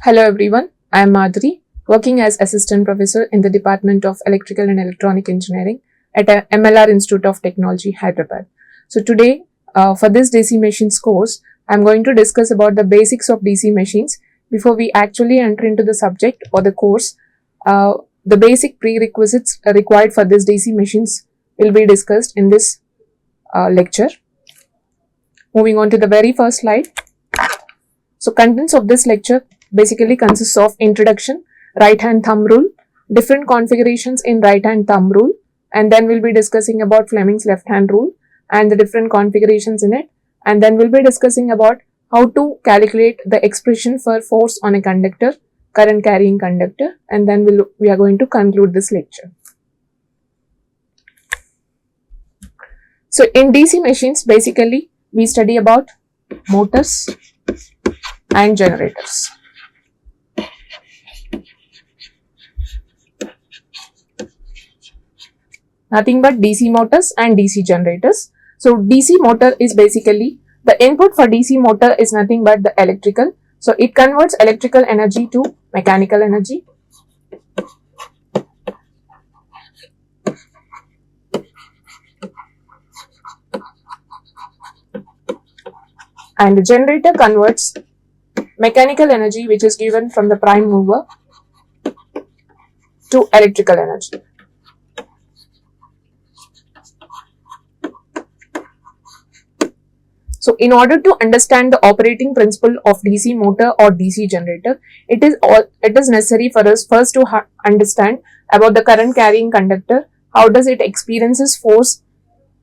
Hello everyone, I am Madhuri, working as Assistant Professor in the Department of Electrical and Electronic Engineering at MLR Institute of Technology, Hyderabad. So today, for this DC machines course, I am going to discuss about the basics of DC machines. Before we actually enter into the subject or the course, the basic prerequisites required for this DC machines will be discussed in this lecture. Moving on to the very first slide. So contents of this lecture basically consists of introduction, right hand thumb rule, different configurations in right hand thumb rule, and then we'll be discussing about Fleming's left hand rule and the different configurations in it, and then we'll be discussing about how to calculate the expression for force on a conductor, current carrying conductor, and then we are going to conclude this lecture. So in DC machines, basically we study about motors and generators. Nothing but DC motors and DC generators. So DC motor is basically the input for DC motor is nothing but the electrical. So it converts electrical energy to mechanical energy. And the generator converts mechanical energy which is given from the prime mover to electrical energy. So in order to understand the operating principle of DC motor or DC generator, it is necessary for us first to understand about the current carrying conductor, how does it experiences force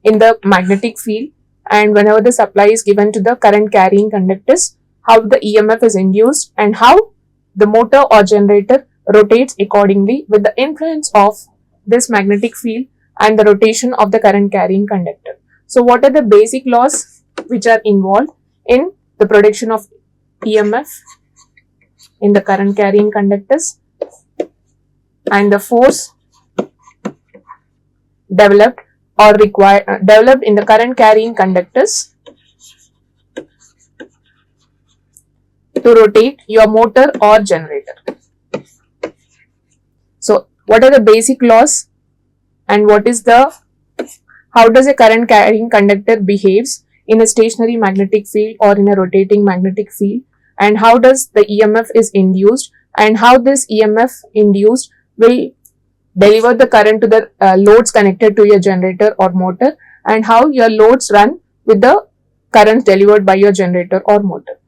in the magnetic field, and whenever the supply is given to the current carrying conductors, how the EMF is induced and how the motor or generator rotates accordingly with the influence of this magnetic field and the rotation of the current carrying conductor. So what are the basic laws which are involved in the production of EMF in the current carrying conductors and the force developed in the current carrying conductors to rotate your motor or generator. So what are the basic laws and how does a current carrying conductor behaves in a stationary magnetic field or in a rotating magnetic field, and how does the EMF is induced and how this EMF induced will deliver the current to the loads connected to your generator or motor, and how your loads run with the current delivered by your generator or motor.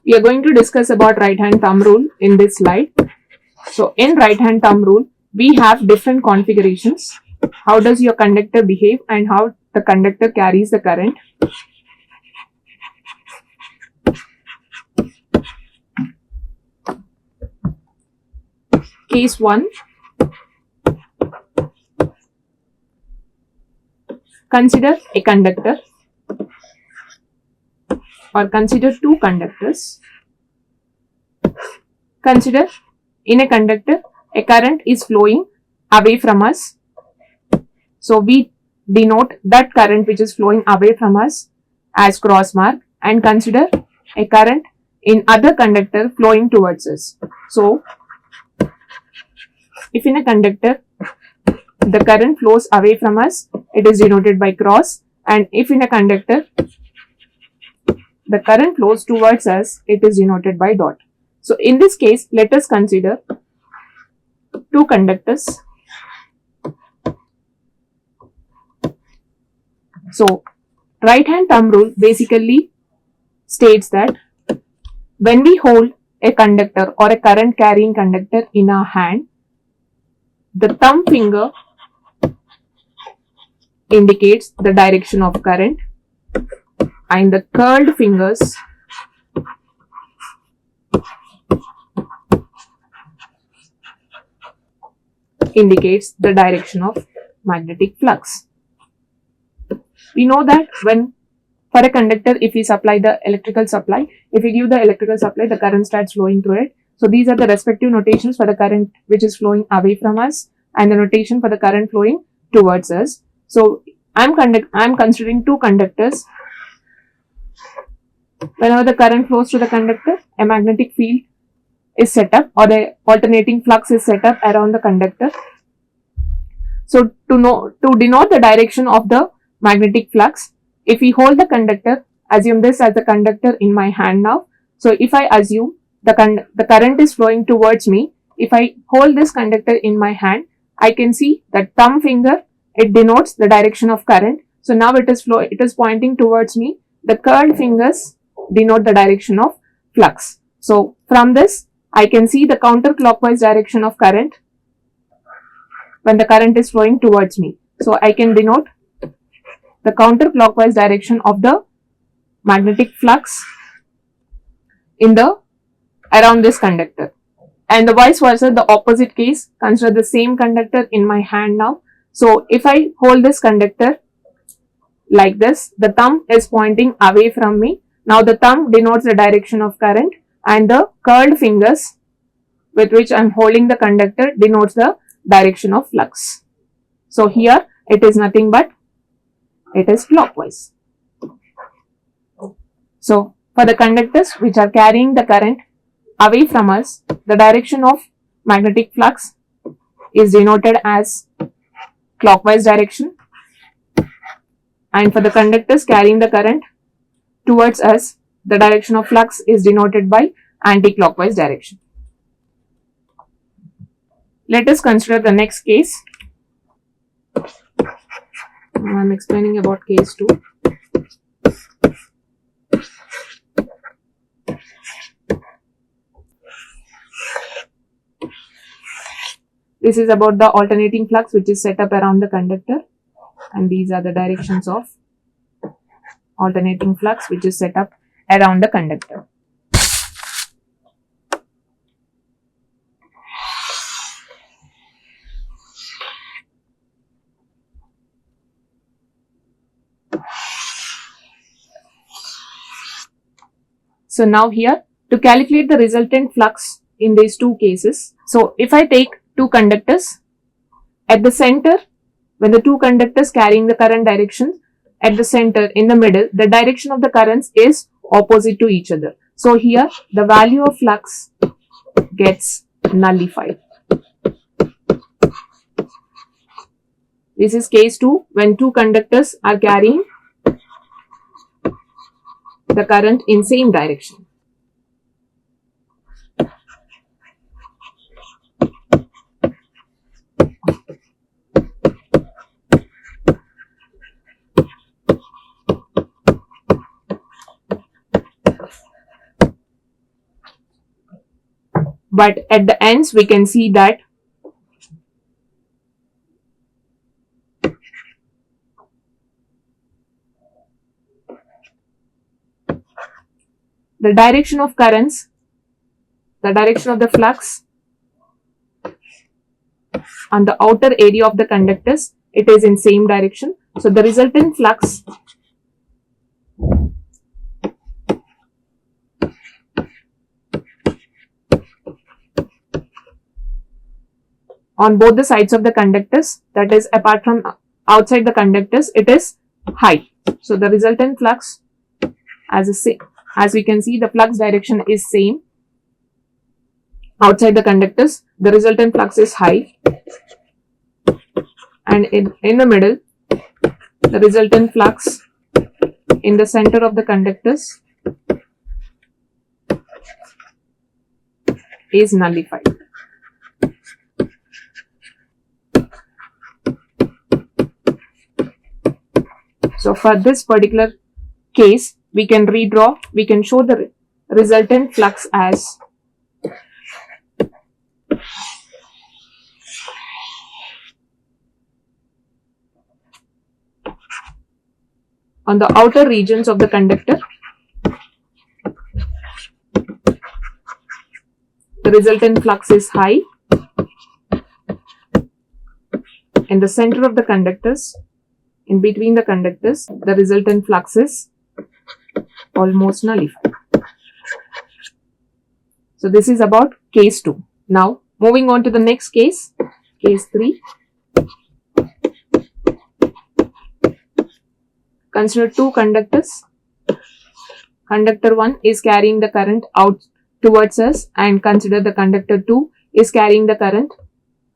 We are going to discuss about right hand thumb rule in this slide. So in right hand thumb rule, we have different configurations. How does your conductor behave and how the conductor carries the current. Case 1. Consider a conductor or consider two conductors. Consider in a conductor a current is flowing away from us. So we denote that current which is flowing away from us as cross mark, and consider a current in other conductor flowing towards us. So if in a conductor the current flows away from us, it is denoted by cross, and if in a conductor the current flows towards us, it is denoted by dot. So in this case, let us consider two conductors. So right hand thumb rule basically states that when we hold a conductor or a current carrying conductor in our hand, the thumb finger indicates the direction of current and the curled fingers indicates the direction of magnetic flux. We know that when for a conductor, if we supply the electrical supply, if we give the electrical supply, the current starts flowing through it. So these are the respective notations for the current which is flowing away from us and the notation for the current flowing towards us. So I'm considering two conductors. Whenever the current flows to the conductor, a magnetic field is set up, or the alternating flux is set up around the conductor. So to denote the direction of the magnetic flux, if we hold the conductor, assume this as the conductor in my hand now. So if I assume the current is flowing towards me, if I hold this conductor in my hand, I can see that thumb finger, it denotes the direction of current. So now it is pointing towards me. The curled fingers denote the direction of flux. So from this, I can see the counterclockwise direction of current when the current is flowing towards me. So I can denote the counterclockwise direction of the magnetic flux in the around this conductor. And the vice versa, the opposite case, consider the same conductor in my hand now. So if I hold this conductor like this, the thumb is pointing away from me. Now the thumb denotes the direction of current, and the curled fingers with which I am holding the conductor denotes the direction of flux. So here it is nothing but it is clockwise. So for the conductors which are carrying the current away from us, the direction of magnetic flux is denoted as clockwise direction, and for the conductors carrying the current towards us, the direction of flux is denoted by anti-clockwise direction. Let us consider the next case. I am explaining about case 2. This is about the alternating flux which is set up around the conductor, and these are the directions of alternating flux which is set up around the conductor. So now here, to calculate the resultant flux in these two cases, so if I take two conductors at the center, when the two conductors carrying the current direction at the center in the middle, the direction of the currents is opposite to each other. So here the value of flux gets nullified. This is case 2, when two conductors are carrying the current in same direction. But at the ends we can see that the direction of currents, the direction of the flux on the outer area of the conductors, it is in same direction. So the resultant flux on both the sides of the conductors, that is apart from outside the conductors, it is high. So the resultant flux, as we can see, the flux direction is same. Outside the conductors, the resultant flux is high, and in the middle, the resultant flux in the center of the conductors is nullified. So for this particular case, we can show the resultant flux as on the outer regions of the conductor, the resultant flux is high. In the center of the conductors, in between the conductors, the resultant flux is almost nullified. So this is about case 2. Now moving on to the next case, case 3. Consider two conductors. Conductor 1 is carrying the current out towards us, and consider the conductor 2 is carrying the current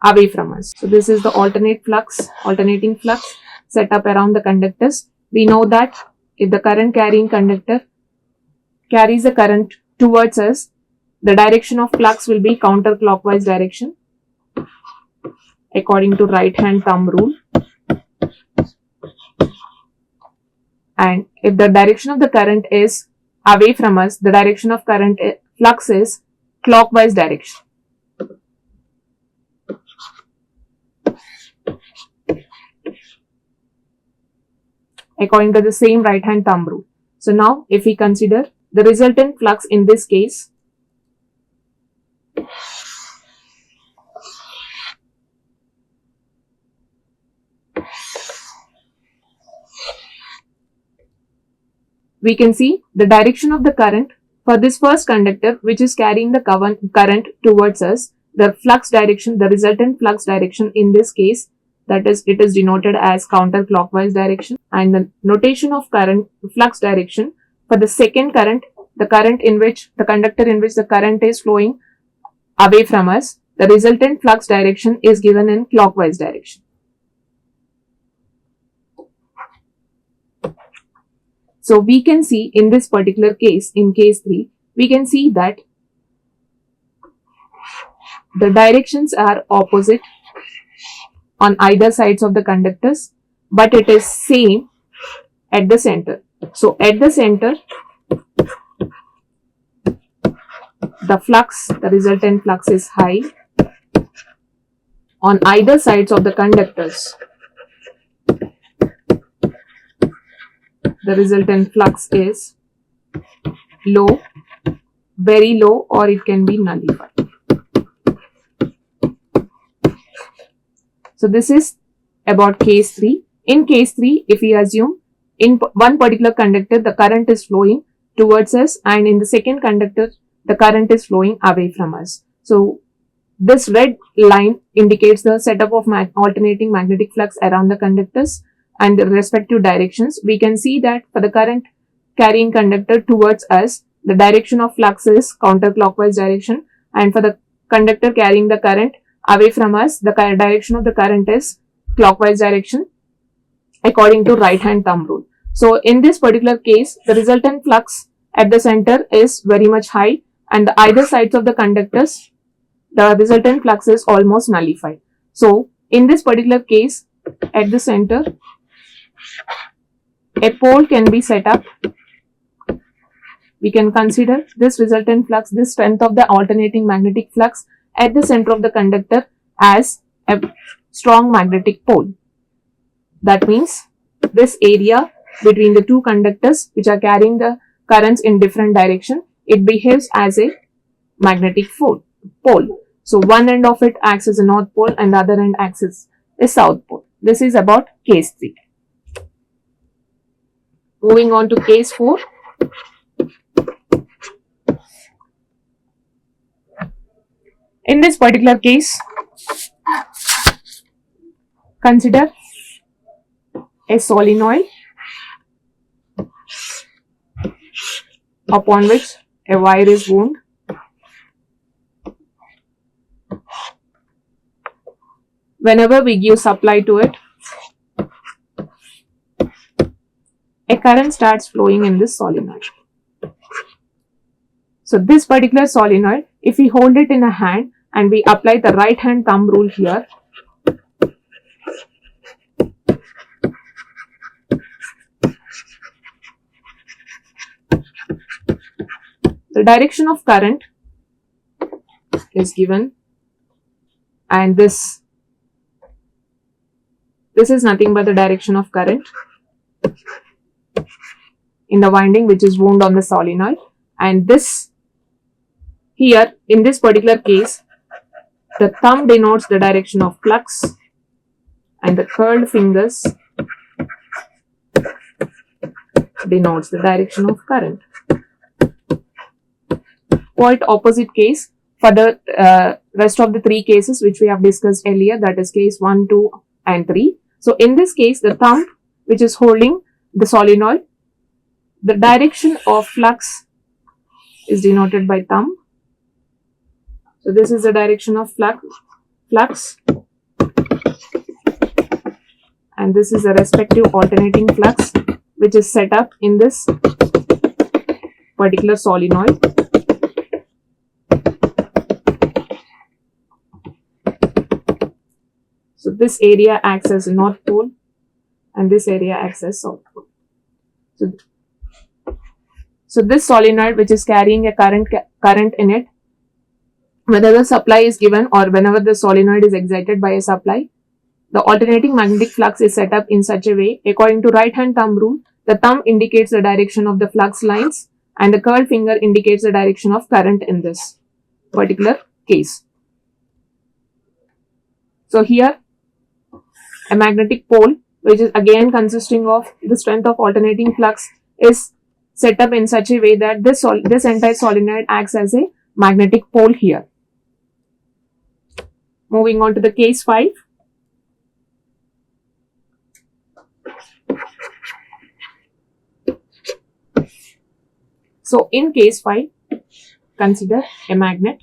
away from us. So this is the alternating flux set up around the conductors. We know that if the current carrying conductor carries the current towards us, the direction of flux will be counterclockwise direction according to right hand thumb rule. And if the direction of the current is away from us, the direction of current flux is clockwise direction. According to the same right hand thumb rule. So now if we consider the resultant flux in this case, we can see the direction of the current for this first conductor, which is carrying the current towards us. The flux direction, the resultant flux direction in this case, that is, it is denoted as counterclockwise direction. And the notation of current flux direction for the second current, the current in which the conductor in which the current is flowing away from us, the resultant flux direction is given in clockwise direction. So we can see in this particular case, in case 3, we can see that the directions are opposite on either sides of the conductors, but it is same at the center. So at the center, the flux, the resultant flux is high. On either sides of the conductors, the resultant flux is low, very low, or it can be nullified. So this is about case 3. In case 3, if we assume in one particular conductor the current is flowing towards us, and in the second conductor the current is flowing away from us. So this red line indicates the setup of alternating magnetic flux around the conductors and the respective directions. We can see that for the current carrying conductor towards us, the direction of flux is counterclockwise direction, and for the conductor carrying the current away from us, the direction of the current is clockwise direction according to right hand thumb rule. So in this particular case, the resultant flux at the center is very much high, and the either sides of the conductors, the resultant flux is almost nullified. So in this particular case, at the center, a pole can be set up. We can consider this resultant flux, this strength of the alternating magnetic flux at the center of the conductor as a strong magnetic pole. That means this area between the two conductors which are carrying the currents in different direction, it behaves as a magnetic pole. So one end of it acts as a north pole and the other end acts as a south pole. This is about case 3. Moving on to case 4. In this particular case, consider a solenoid upon which a wire is wound. Whenever we give supply to it, a current starts flowing in this solenoid. So this particular solenoid, if we hold it in a hand and we apply the right hand thumb rule here, the direction of current is given, and this is nothing but the direction of current in the winding which is wound on the solenoid. And this here, in this particular case, the thumb denotes the direction of flux and the curled fingers denotes the direction of current. Quite opposite case for the rest of the 3 cases which we have discussed earlier, that is case 1, 2 and 3. So in this case, the thumb which is holding the solenoid, the direction of flux is denoted by thumb, So this is the direction of flux, and this is the respective alternating flux which is set up in this particular solenoid. So this area acts as north pole and this area acts as south pole. So this solenoid which is carrying a current in it, whether the supply is given or whenever the solenoid is excited by a supply, the alternating magnetic flux is set up in such a way. According to right hand thumb rule, the thumb indicates the direction of the flux lines and the curled finger indicates the direction of current in this particular case. So here a magnetic pole, which is again consisting of the strength of alternating flux, is set up in such a way that this entire solenoid acts as a magnetic pole here. Moving on to the case 5. So in case 5, consider a magnet.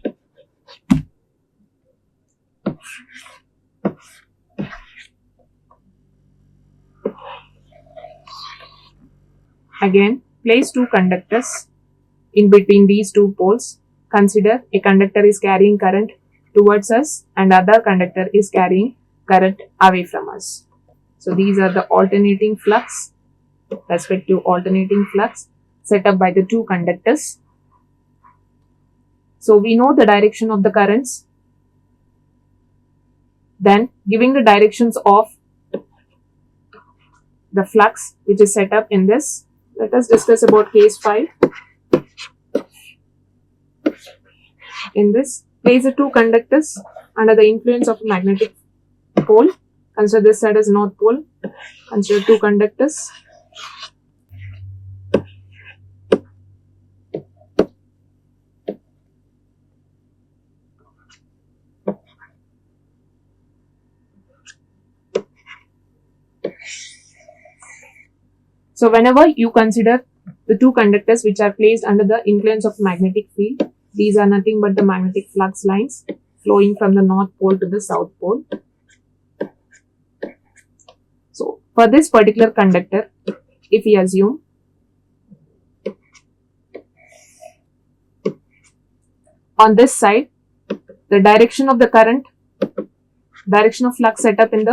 Again, place two conductors in between these two poles. Consider a conductor is carrying current towards us and other conductor is carrying current away from us. So these are the alternating flux, respective alternating flux set up by the two conductors. So we know the direction of the currents. Then giving the directions of the flux which is set up in this, let us discuss about case 5. In this, place the two conductors under the influence of a magnetic pole. Consider this side as north pole. Consider two conductors. So whenever you consider the two conductors which are placed under the influence of magnetic field, these are nothing but the magnetic flux lines flowing from the north pole to the south pole. So for this particular conductor, if we assume on this side, the direction of the current, direction of flux set up in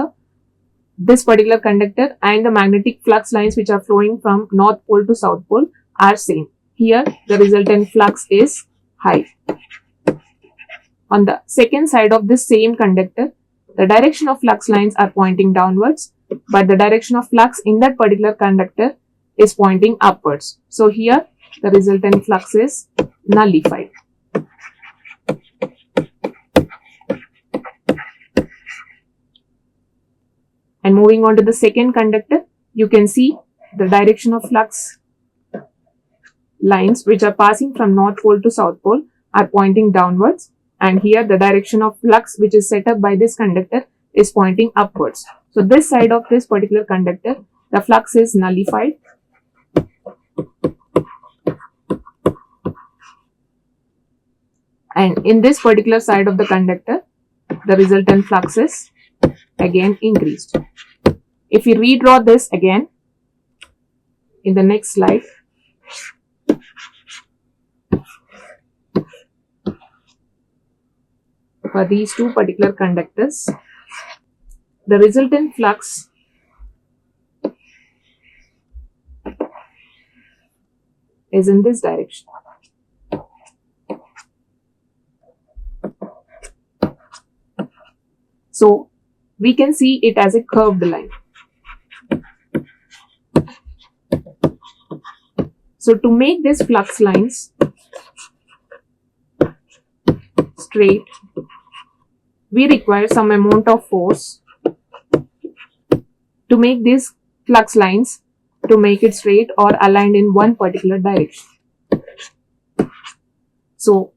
this particular conductor and the magnetic flux lines which are flowing from north pole to south pole are same. Here the resultant flux is high. On the second side of this same conductor, the direction of flux lines are pointing downwards, but the direction of flux in that particular conductor is pointing upwards. So here the resultant flux is nullified. And moving on to the second conductor, you can see the direction of flux lines which are passing from north pole to south pole are pointing downwards, and here the direction of flux which is set up by this conductor is pointing upwards. So this side of this particular conductor, the flux is nullified. And in this particular side of the conductor, the resultant flux is again increased. If we redraw this again in the next slide, for these two particular conductors, the resultant flux is in this direction. So we can see it as a curved line. So to make these flux lines straight, we require some amount of force to make these flux lines to make it straight or aligned in one particular direction. So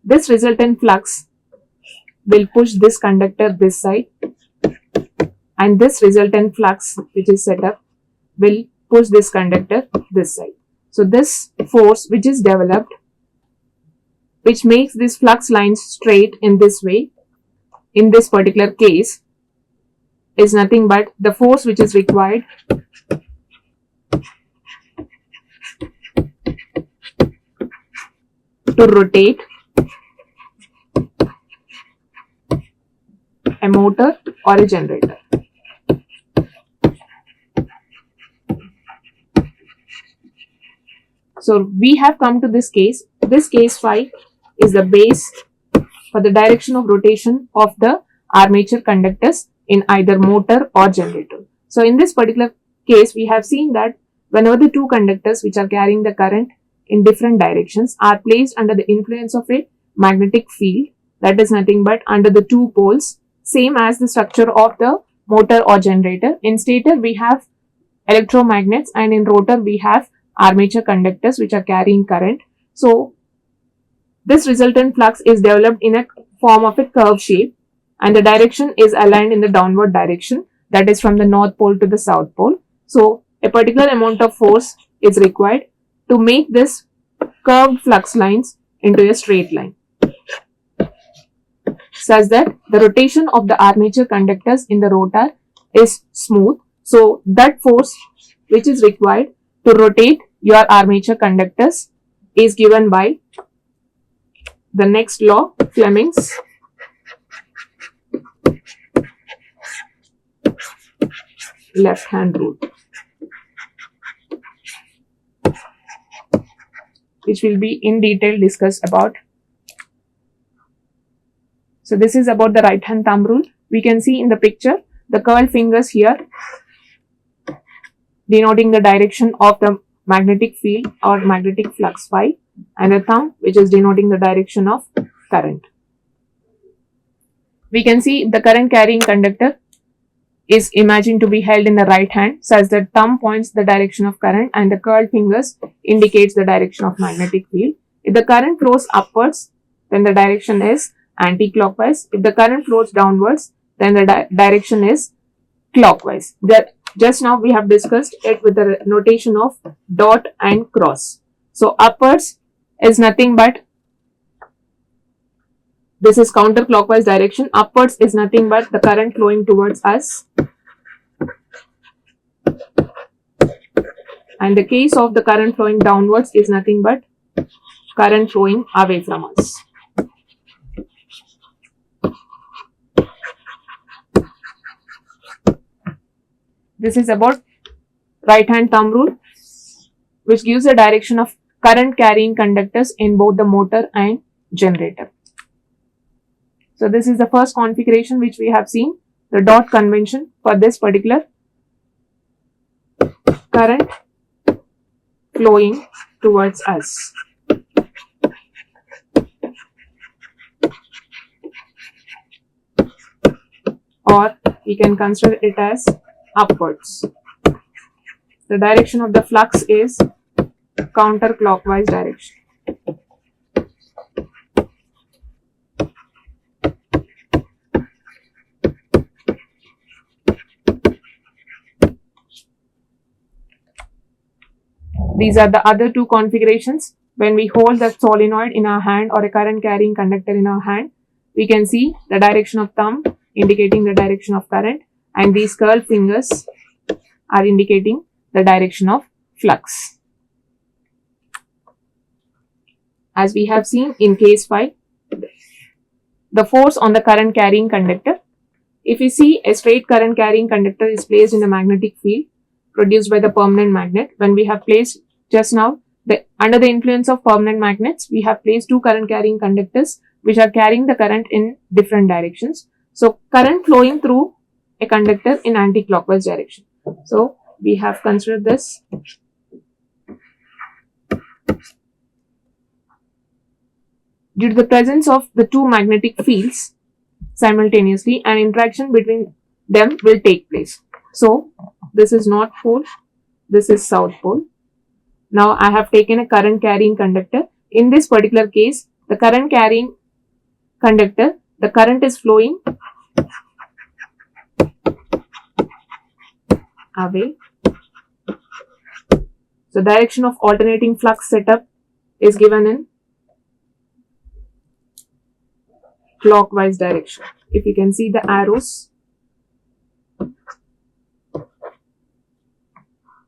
this resultant flux will push this conductor this side, and this resultant flux which is set up will push this conductor this side. So this force which is developed which makes this flux lines straight in this way, in this particular case, is nothing but the force which is required to rotate a motor or a generator. So we have come to this case. This case phi is the base for the direction of rotation of the armature conductors in either motor or generator. So in this particular case, we have seen that whenever the two conductors which are carrying the current in different directions are placed under the influence of a magnetic field, that is nothing but under the two poles, same as the structure of the motor or generator. In stator, we have electromagnets, and in rotor, we have armature conductors which are carrying current. So this resultant flux is developed in a form of a curve shape, and the direction is aligned in the downward direction, that is from the north pole to the south pole. So a particular amount of force is required to make this curved flux lines into a straight line, such that the rotation of the armature conductors in the rotor is smooth. So that force which is required to rotate your armature conductors is given by the next law, Fleming's left hand rule, which will be in detail discussed about. So this is about the right hand thumb rule. We can see in the picture the curled fingers here denoting the direction of the magnetic field or magnetic flux phi, and a thumb which is denoting the direction of current. We can see the current carrying conductor is imagined to be held in the right hand, such that thumb points the direction of current and the curled fingers indicates the direction of magnetic field. If the current flows upwards, then the direction is anti-clockwise. If the current flows downwards, then the direction is clockwise. Just now we have discussed it with the notation of dot and cross. So upwards is nothing but, this is counterclockwise direction. Upwards is nothing but the current flowing towards us. And the case of the current flowing downwards is nothing but current flowing away from us. This is about right hand thumb rule, which gives a direction of current carrying conductors in both the motor and generator. So this is the first configuration which we have seen, the dot convention for this particular current flowing towards us. Or we can consider it as upwards. The direction of the flux is counterclockwise direction. These are the other two configurations. When we hold the solenoid in our hand or a current carrying conductor in our hand, we can see the direction of thumb indicating the direction of current, and these curled fingers are indicating the direction of flux. As we have seen in case 5, the force on the current carrying conductor. If you see a straight current carrying conductor is placed in a magnetic field produced by the permanent magnet, when we have placed just now, under the influence of permanent magnets, we have placed two current carrying conductors which are carrying the current in different directions. So current flowing through a conductor in anti-clockwise direction. So we have considered this. Due to the presence of the two magnetic fields simultaneously, an interaction between them will take place. So this is north pole, this is south pole. Now I have taken a current carrying conductor. In this particular case, the current carrying conductor, the current is flowing away. So direction of alternating flux setup is given in clockwise direction. If you can see the arrows.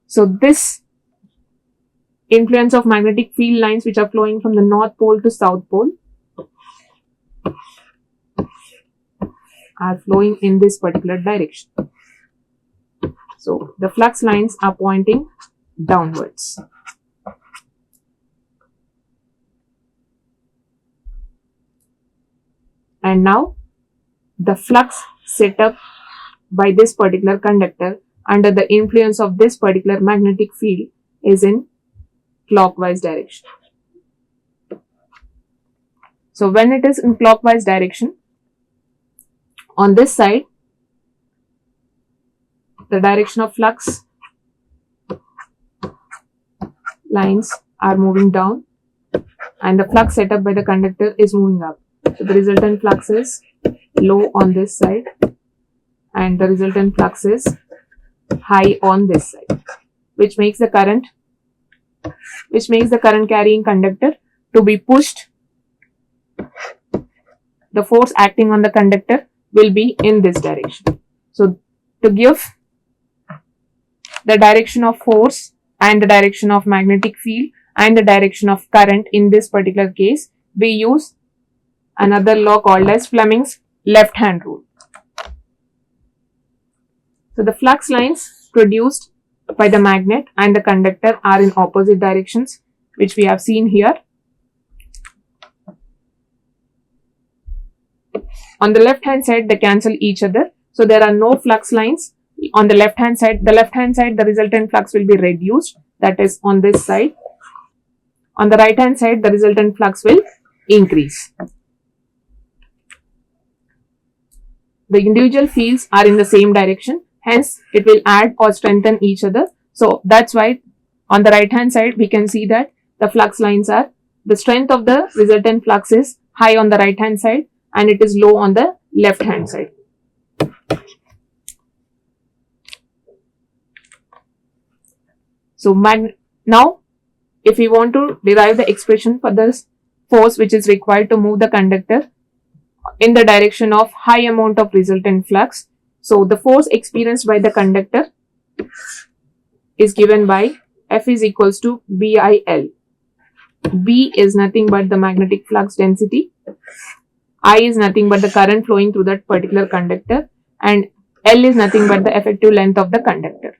So this influence of magnetic field lines which are flowing from the north pole to south pole are flowing in this particular direction. So the flux lines are pointing downwards. And now the flux set up by this particular conductor under the influence of this particular magnetic field is in clockwise direction. So when it is in clockwise direction, on this side, the direction of flux lines are moving down and the flux set up by the conductor is moving up. So the resultant flux is low on this side and the resultant flux is high on this side, which makes the current carrying conductor to be pushed. The force acting on the conductor will be in this direction. So to give the direction of force and the direction of magnetic field and the direction of current in this particular case, we use another law called as Fleming's left hand rule. So the flux lines produced by the magnet and the conductor are in opposite directions, which we have seen here. On the left hand side, they cancel each other. So there are no flux lines on the left hand side. The resultant flux will be reduced, that is on this side. On the right hand side, the resultant flux will increase. The individual fields are in the same direction, hence it will add or strengthen each other. So that's why on the right hand side, we can see that the flux lines are, the strength of the resultant flux is high on the right hand side and it is low on the left hand side. So now if we want to derive the expression for this force which is required to move the conductor in the direction of high amount of resultant flux, so the force experienced by the conductor is given by F is equals to BIL. B is nothing but the magnetic flux density, I is nothing but the current flowing through that particular conductor, and L is nothing but the effective length of the conductor.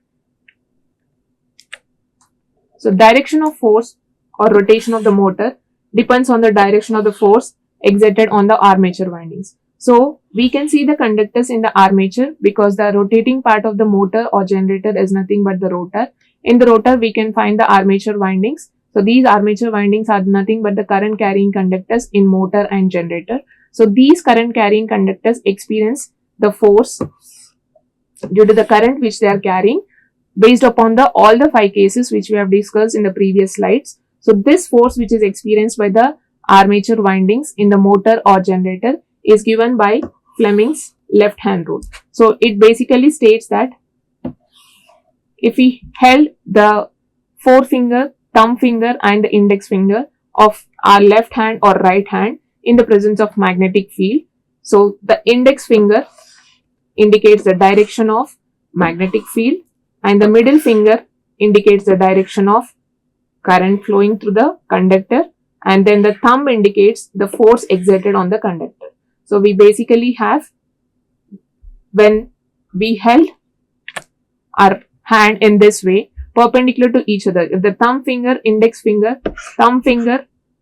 So direction of force or rotation of the motor depends on the direction of the force exerted on the armature windings. So we can see the conductors in the armature because the rotating part of the motor or generator is nothing but the rotor. In the rotor, we can find the armature windings. So these armature windings are nothing but the current carrying conductors in motor and generator. So these current carrying conductors experience the force due to the current which they are carrying based upon all the 5 cases which we have discussed in the previous slides. So this force which is experienced by the armature windings in the motor or generator is given by Fleming's left hand rule. So it basically states that if we held the forefinger, thumb finger and the index finger of our left hand or right hand in the presence of magnetic field, so the index finger indicates the direction of magnetic field and the middle finger indicates the direction of current flowing through the conductor, and then the thumb indicates the force exerted on the conductor. So we basically have, when we held our hand in this way perpendicular to each other, if the thumb finger, index finger,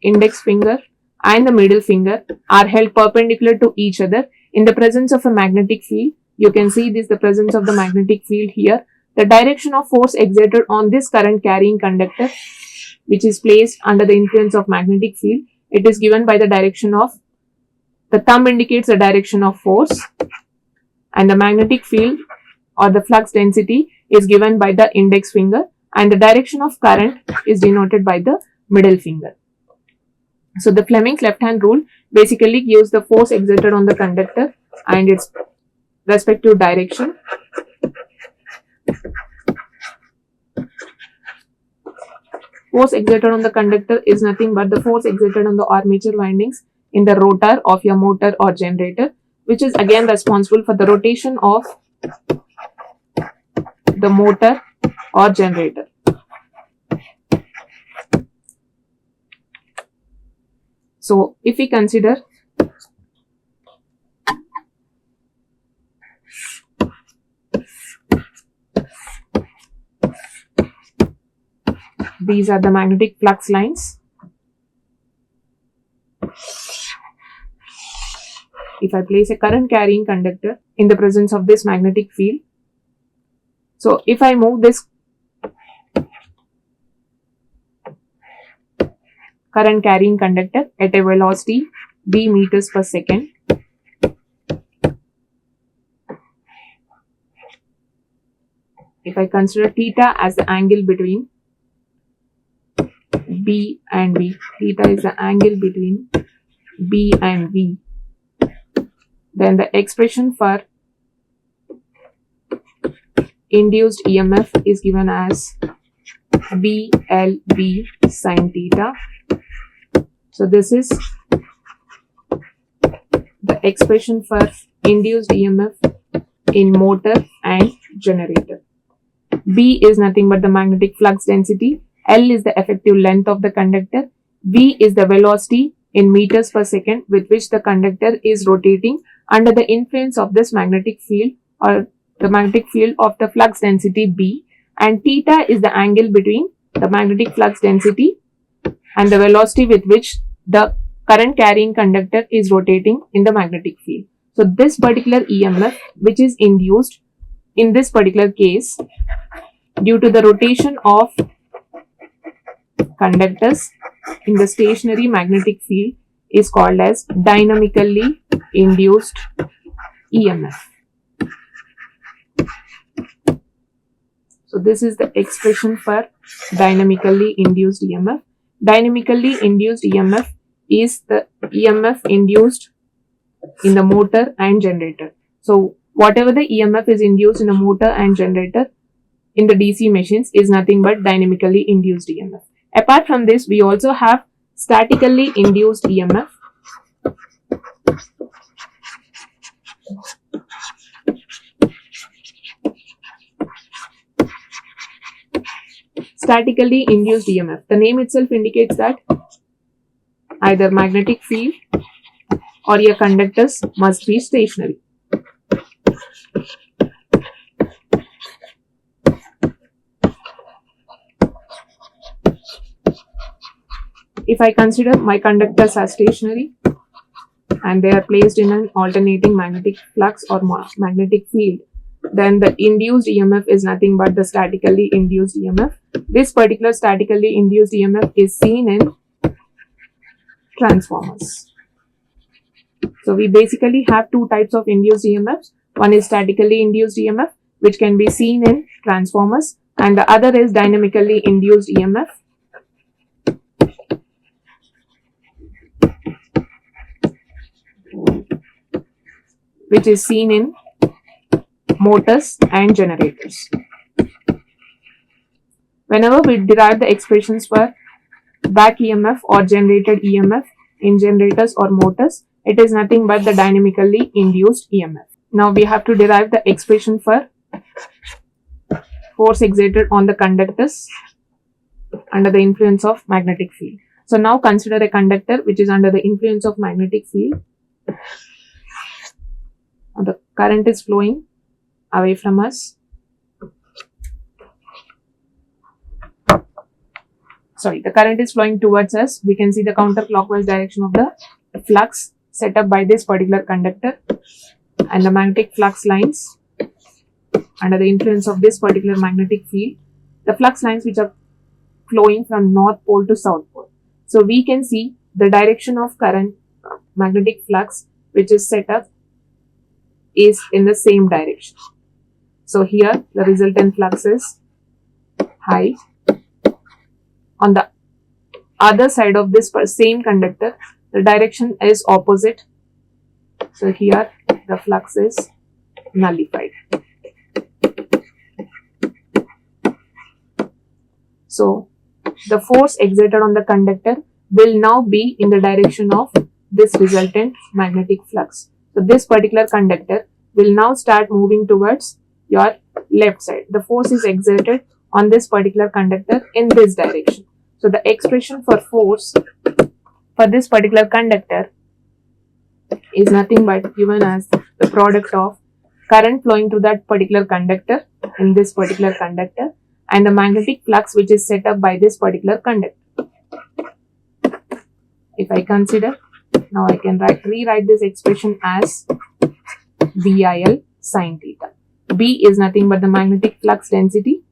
index finger and the middle finger are held perpendicular to each other in the presence of a magnetic field, you can see this, the presence of the magnetic field here, the direction of force exerted on this current carrying conductor which is placed under the influence of magnetic field, it is given by the direction of, the thumb indicates the direction of force and the magnetic field or the flux density is given by the index finger and the direction of current is denoted by the middle finger. So the Fleming's left hand rule basically gives the force exerted on the conductor and its respective direction. Force exerted on the conductor is nothing but the force exerted on the armature windings in the rotor of your motor or generator, which is again responsible for the rotation of the motor or generator. So if we consider these are the magnetic flux lines. If I place a current carrying conductor in the presence of this magnetic field, so if I move this current carrying conductor at a velocity b meters per second, if I consider theta as the angle between B and V, theta is the angle between B and V, then the expression for induced EMF is given as BLB sin theta. So this is the expression for induced EMF in motor and generator. B is nothing but the magnetic flux density, L is the effective length of the conductor, V is the velocity in meters per second with which the conductor is rotating under the influence of this magnetic field or the magnetic field of the flux density B, and theta is the angle between the magnetic flux density and the velocity with which the current carrying conductor is rotating in the magnetic field. So this particular EMF which is induced in this particular case due to the rotation of conductors in the stationary magnetic field is called as dynamically induced EMF. So this is the expression for dynamically induced EMF. Dynamically induced EMF is the EMF induced in the motor and generator. So whatever the EMF is induced in the motor and generator in the DC machines is nothing but dynamically induced EMF. Apart from this, we also have statically induced EMF. Statically induced EMF. The name itself indicates that either magnetic field or your conductors must be stationary. If I consider my conductors as stationary and they are placed in an alternating magnetic flux or magnetic field, then the induced EMF is nothing but the statically induced EMF. This particular statically induced EMF is seen in transformers. So we basically have two types of induced EMFs. One is statically induced EMF, which can be seen in transformers, and the other is dynamically induced EMF, which is seen in motors and generators. Whenever we derive the expressions for back EMF or generated EMF in generators or motors, it is nothing but the dynamically induced EMF. Now we have to derive the expression for force exerted on the conductors under the influence of magnetic field. So now consider a conductor which is under the influence of magnetic field. The current is flowing away from us. The current is flowing towards us. We can see the counterclockwise direction of the flux set up by this particular conductor, and the magnetic flux lines under the influence of this particular magnetic field, the flux lines which are flowing from north pole to south pole. So we can see the direction of current magnetic flux which is set up is in the same direction. So here the resultant flux is high. On the other side of this same conductor, the direction is opposite. So here the flux is nullified. So the force exerted on the conductor will now be in the direction of this resultant magnetic flux. So this particular conductor will now start moving towards your left side. The force is exerted on this particular conductor in this direction. So the expression for force for this particular conductor is nothing but given as the product of current flowing through that particular conductor in this particular conductor and the magnetic flux which is set up by this particular conductor. If I consider, now I can rewrite this expression as VIL sin theta. B is nothing but the magnetic flux density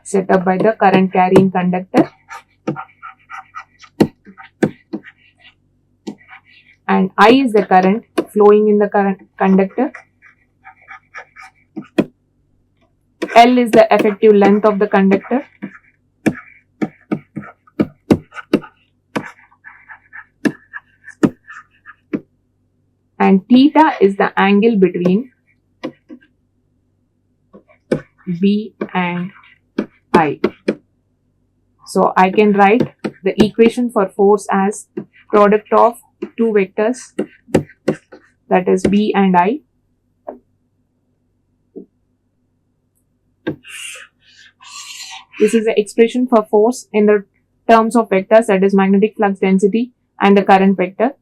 set up by the current carrying conductor, and I is the current flowing in the current conductor. L is the effective length of the conductor. And theta is the angle between B and I. So I can write the equation for force as product of two vectors, that is B and I. This is the expression for force in the terms of vectors, that is magnetic flux density and the current vector.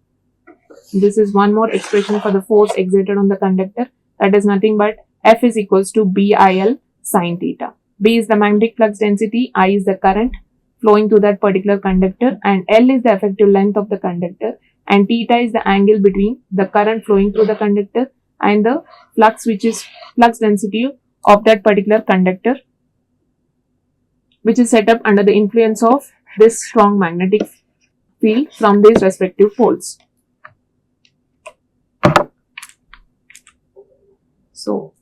This is one more expression for the force exerted on the conductor, that is nothing but F is equals to BIL sin theta. B is the magnetic flux density, I is the current flowing through that particular conductor, and L is the effective length of the conductor, and theta is the angle between the current flowing through the conductor and the flux, which is flux density of that particular conductor, which is set up under the influence of this strong magnetic field from these respective poles. So,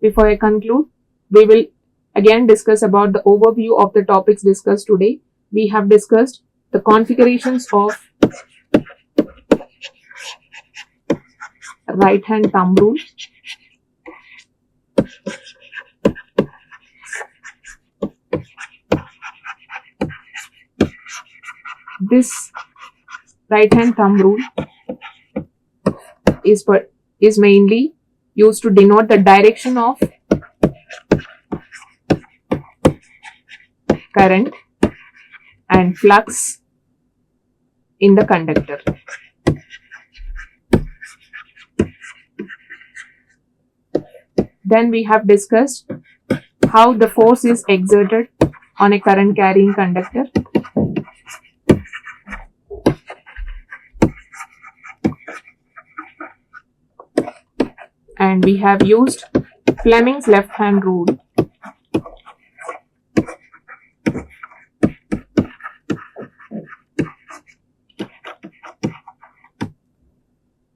before I conclude, we will again discuss about the overview of the topics discussed today. We have discussed the configurations of right hand thumb rule, this right hand thumb rule is mainly used to denote the direction of current and flux in the conductor. Then we have discussed how the force is exerted on a current carrying conductor. And we have used Fleming's left hand rule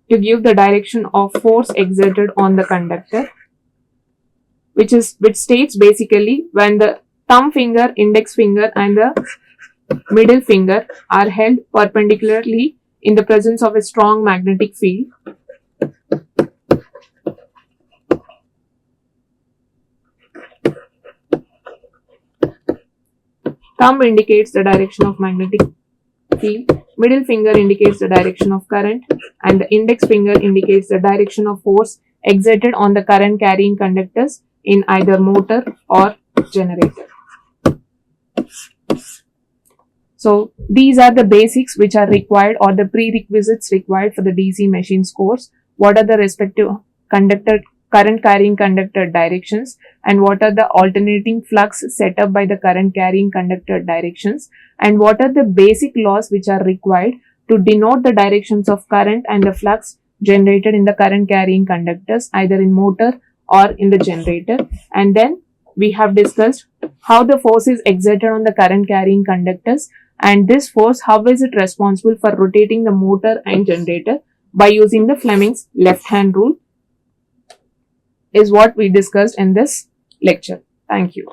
to give the direction of force exerted on the conductor, which states basically when the thumb finger, index finger and the middle finger are held perpendicularly in the presence of a strong magnetic field, thumb indicates the direction of magnetic field, middle finger indicates the direction of current, and the index finger indicates the direction of force exerted on the current carrying conductors in either motor or generator. So these are the basics which are required, or the prerequisites required for the DC machines course. What are the respective current carrying conductor directions, and what are the alternating flux set up by the current carrying conductor directions, and what are the basic laws which are required to denote the directions of current and the flux generated in the current carrying conductors either in motor or in the generator. And then we have discussed how the force is exerted on the current carrying conductors, and this force, how is it responsible for rotating the motor and generator by using the Fleming's left hand rule, is what we discussed in this lecture. Thank you.